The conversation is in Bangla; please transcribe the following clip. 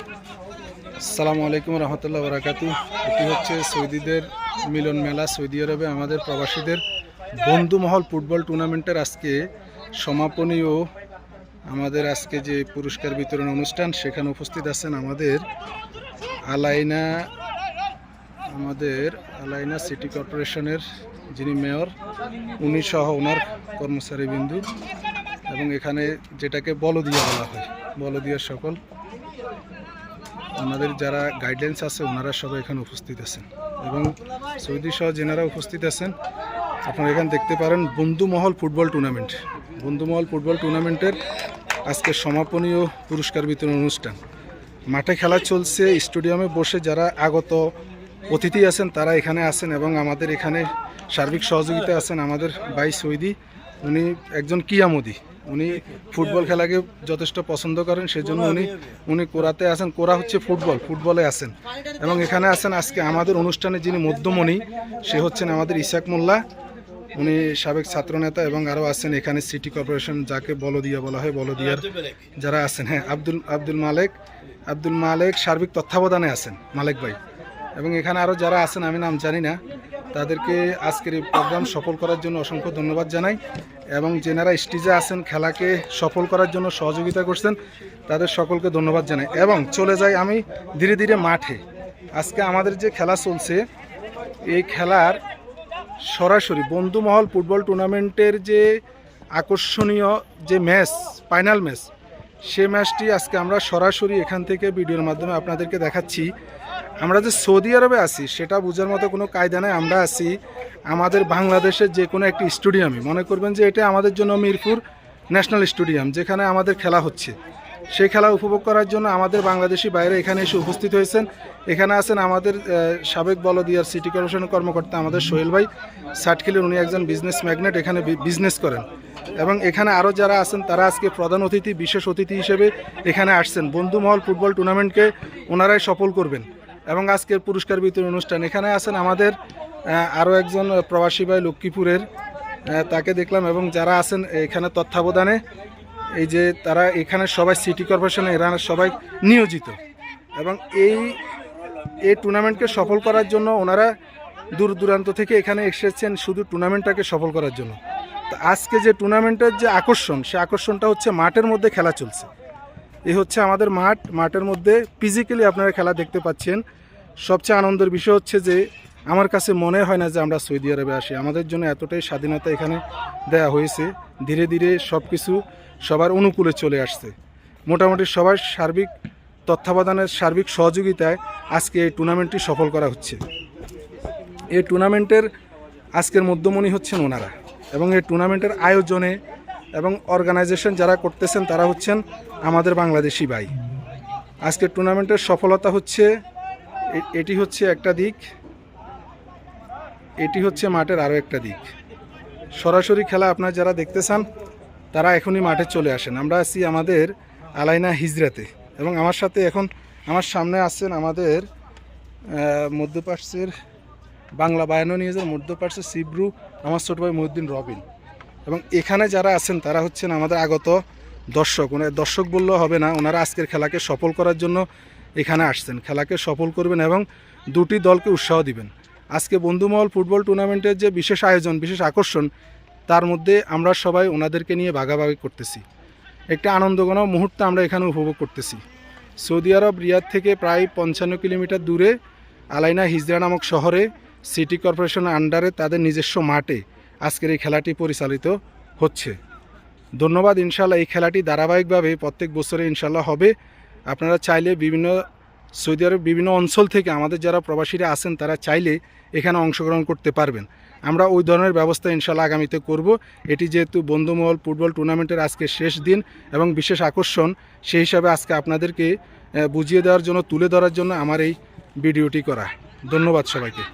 আসসালামু আলাইকুম রহমতুল্লাহ বারাকাতু। এটি হচ্ছে সৌদিদের মিলন মেলা। সৌদি আরবে আমাদের প্রবাসীদের বন্ধুমহল ফুটবল টুর্নামেন্টের আজকে সমাপনী ও আমাদের আজকে যে পুরস্কার বিতরণ অনুষ্ঠান, সেখানে উপস্থিত আছেন আমাদের আলাইনা সিটি কর্পোরেশনের যিনি মেয়র, উনি সহ ওনার কর্মচারীবৃন্দু, এবং এখানে যেটাকে বলদিয়া বলা হয়, বলদিয়ার সকল আমাদের যারা গাইডলাইন্স আছে ওনারা সবাই এখানে উপস্থিত আছেন, এবং সৌদি সহ যেনারা উপস্থিত আছেন আপনারা এখানে দেখতে পারেন বন্ধুমহল ফুটবল টুর্নামেন্ট। বন্ধুমহল ফুটবল টুর্নামেন্টের আজকে সমাপনী ও পুরস্কার বিতরণ অনুষ্ঠান। মাঠে খেলা চলছে, স্টেডিয়ামে বসে যারা আগত অতিথি আছেন তারা এখানে আছেন, এবং আমাদের এখানে সার্বিক সহযোগিতা আছেন আমাদের ভাই সৌদি। উনি একজন কিয়ামদি, উনি ফুটবল খেলাকে যথেষ্ট পছন্দ করেন, সেজন্য উনি কোরাতে আছেন। কোরা হচ্ছে ফুটবলে আছেন, এবং এখানে আছেন আজকে আমাদের অনুষ্ঠানে যিনি মধ্যমণি, সে হচ্ছেন আমাদের ইসাক মোল্লা, উনি সাবেক ছাত্রনেতা, এবং আরও আছেন এখানে সিটি কর্পোরেশন যাকে বলদিয়া বলা হয়, বলদিয়ার যারা আছেন, হ্যাঁ আব্দুল মালেক সার্বিক তত্ত্বাবধানে আছেন মালেক ভাই, এবং এখানে আরও যারা আছেন আমি নাম জানি না, তাদেরকে আজকের এই প্রোগ্রাম সফল করার জন্য অসংখ্য ধন্যবাদ জানাই, এবং যেনারা স্টেজে আছেন খেলাকে সফল করার জন্য সহযোগিতা করছেন তাদের সকলকে ধন্যবাদ জানাই। এবং চলে যাই আমি ধীরে ধীরে মাঠে। আজকে আমাদের যে খেলা চলছে, এই খেলার সরাসরি বন্ধুমহল ফুটবল টুর্নামেন্টের যে আকর্ষণীয় যে ম্যাচ, ফাইনাল ম্যাচ, সে ম্যাচটি আজকে আমরা সরাসরি এখান থেকে ভিডিওর মাধ্যমে আপনাদেরকে দেখাচ্ছি। আমরা যে সৌদি আরবে আছি সেটা বোঝার মতো কোনো কায়দা নেই। আমরা আছি আমাদের বাংলাদেশের যে কোনো একটি স্টেডিয়ামে, মনে করবেন যে এটা আমাদের জন্য মিরপুর ন্যাশনাল স্টেডিয়াম, যেখানে আমাদের খেলা হচ্ছে। সেই খেলা উপভোগ করার জন্য আমাদের বাংলাদেশি বাইরে এখানে এসে উপস্থিত হয়েছেন। এখানে আছেন আমাদের সাবেক বলদিয়ার সিটি কর্পোরেশনের কর্মকর্তা আমাদের সোহেল ভাই সাটকিলের, উনি একজন বিজনেস ম্যাগনেট, এখানে বিজনেস করেন, এবং এখানে আরও যারা আছেন তারা আজকে প্রধান অতিথি, বিশেষ অতিথি হিসেবে এখানে আসছেন। বন্ধুমহল ফুটবল টুর্নামেন্টকে ওনারাই সফল করবেন, এবং আজকের পুরস্কার বিতরণ অনুষ্ঠান। এখানে আছেন আমাদের আরও একজন প্রবাসী ভাই লক্ষ্মীপুরের, তাকে দেখলাম, এবং যারা আছেন এখানে তত্ত্বাবধানে, এই যে তারা এখানে সবাই সিটি কর্পোরেশনে এরা সবাই নিয়োজিত, এবং এই টুর্নামেন্টকে সফল করার জন্য ওনারা দূর দূরান্ত থেকে এখানে এসেছেন শুধু টুর্নামেন্টটাকে সফল করার জন্য। তো আজকে যে টুর্নামেন্টের যে আকর্ষণ, সে আকর্ষণটা হচ্ছে মাঠের মধ্যে খেলা চলছে। এই হচ্ছে আমাদের মাঠের মধ্যে ফিজিক্যালি আপনারা খেলা দেখতে পাচ্ছেন। সবচেয়ে আনন্দের বিষয় হচ্ছে যে আমার কাছে মনে হয় না যে আমরা সৌদি আরবে আসি। আমাদের জন্য এতটাই স্বাধীনতা এখানে দেয়া হয়েছে, ধীরে ধীরে সব কিছু সবার অনুকূলে চলে আসছে। মোটামুটি সবার সার্বিক তত্ত্বাবধানের, সার্বিক সহযোগিতায় আজকে এই টুর্নামেন্টটি সফল করা হচ্ছে। এই টুর্নামেন্টের আজকের মধ্যমণি হচ্ছেন ওনারা, এবং এই টুর্নামেন্টের আয়োজনে এবং অর্গানাইজেশন যারা করতেছেন তারা হচ্ছেন আমাদের বাংলাদেশি ভাই। আজকের টুর্নামেন্টের সফলতা হচ্ছে, এটি হচ্ছে একটা দিক, এটি হচ্ছে মাঠের আরও একটা দিক। সরাসরি খেলা আপনারা যারা দেখতে চান তারা এখনই মাঠে চলে আসেন। আমরা আছি আমাদের আলাইনা হিজরাতে, এবং আমার সাথে এখন আমার সামনে আসছেন আমাদের মধ্যপ্রাচ্যের বাংলা বায়ানো নিউজের মধ্যপ্রাচ্যের সিব্রু, আমার ছোট ভাই মহিউদ্দিন রবিন, এবং এখানে যারা আছেন তারা হচ্ছেন আমাদের আগত দর্শক। দর্শক বললেও হবে না, ওনারা আজকের খেলাকে সফল করার জন্য এখানে আসছেন, খেলাকে সফল করবেন এবং দুটি দলকে উৎসাহ দিবেন। আজকে বন্ধুমহল ফুটবল টুর্নামেন্টের যে বিশেষ আয়োজন, বিশেষ আকর্ষণ, তার মধ্যে আমরা সবাই ওনাদেরকে নিয়ে ভাগাভাগি করতেছি। একটা আনন্দঘন মুহূর্ত আমরা এখানে উপভোগ করতেছি। সৌদি আরব রিয়াদ থেকে প্রায় 55 কিলোমিটার দূরে আলাইনা হিজরা নামক শহরে সিটি কর্পোরেশনের আন্ডারে তাদের নিজস্ব মাঠে আজকের এই খেলাটি পরিচালিত হচ্ছে। ধন্যবাদ। ইনশাল্লাহ এই খেলাটি ধারাবাহিকভাবে প্রত্যেক বছরে ইনশাল্লাহ হবে। আপনারা চাইলে সৌদি আরব বিভিন্ন অঞ্চল থেকে আমাদের যারা প্রবাসীরা আছেন তারা চাইলে এখানে অংশগ্রহণ করতে পারবেন। আমরা ওই ধরনের ব্যবস্থা ইনশাল্লাহ আগামীতে করব। এটি যেহেতু বন্ধুমহল ফুটবল টুর্নামেন্টের আজকে শেষ দিন এবং বিশেষ আকর্ষণ, সেই হিসাবে আজকে আপনাদেরকে বুঝিয়ে দেওয়ার জন্য, তুলে ধরার জন্য আমার এই ভিডিওটি করা। ধন্যবাদ সবাইকে।